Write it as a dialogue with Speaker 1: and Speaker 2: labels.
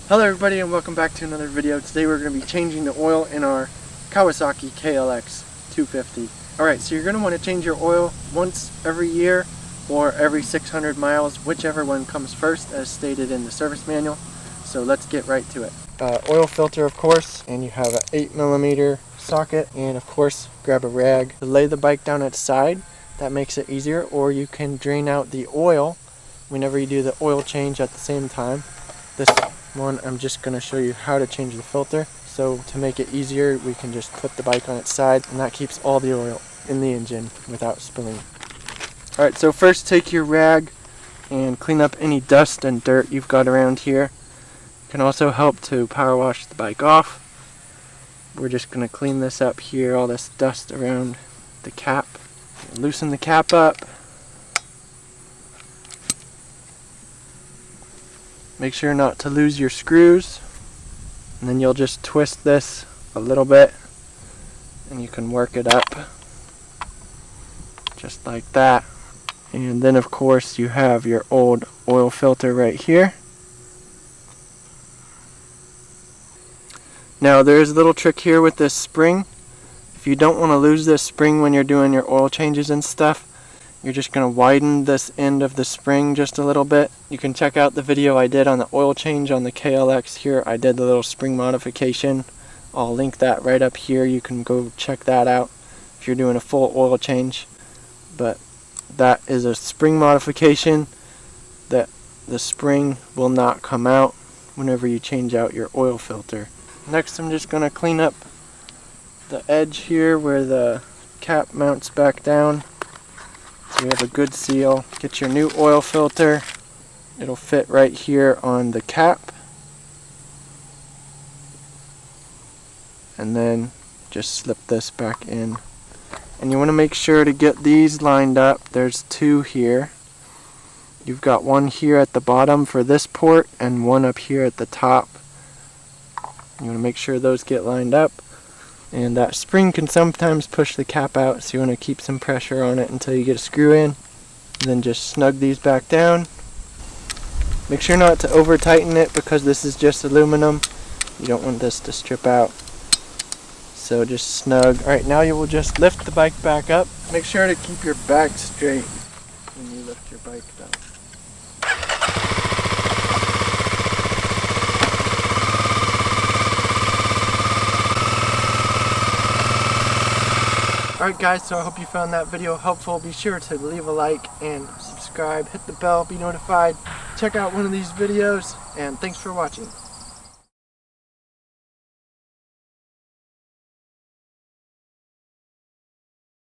Speaker 1: Hello everybody and welcome back to another video. Today we're going to be changing the oil in our Kawasaki KLX 250. Alright, so you're going to want to change your oil once every year or every 600 miles, whichever one comes first as stated in the service manual. So let's get right to it. Oil filter, of course, and you have an 8mm socket, and of course grab a rag to lay the bike down its side. That makes it easier, or you can drain out the oil whenever you do the oil change at the same time. This one I'm just going to show you how to change the filter. So to make it easier, we can just put the bike on its side, and that keeps all the oil in the engine without spilling. Alright, so first take your rag and clean up any dust and dirt you've got around here. It can also help to power wash the bike off. We're just going to clean this up here, all this dust around the cap. Loosen the cap up. Make sure not to lose your screws, and then you'll just twist this a little bit and you can work it up just like that. And then of course you have your old oil filter right here. Now there's a little trick here with this spring. If you don't want to lose this spring when you're doing your oil changes and stuff, you're just going to widen this end of the spring just a little bit. You can check out the video I did on the oil change on the KLX here. I did the little spring modification. I'll link that right up here. You can go check that out if you're doing a full oil change. But that is a spring modification that the spring will not come out whenever you change out your oil filter. Next, I'm just going to clean up the edge here where the cap mounts back down. So you have a good seal. Get your new oil filter. It'll fit right here on the cap. And then just slip this back in. And you want to make sure to get these lined up. There's two here. You've got one here at the bottom for this port and one up here at the top. You want to make sure those get lined up. And that spring can sometimes push the cap out, so you want to keep some pressure on it until you get a screw in. And then just snug these back down. Make sure not to over tighten it because this is just aluminum. You don't want this to strip out. So just snug. Alright, now you will just lift the bike back up. Make sure to keep your back straight when you lift your bike down. Alright guys, so I hope you found that video helpful. Be sure to leave a like and subscribe, hit the bell, be notified, check out one of these videos, and thanks for watching.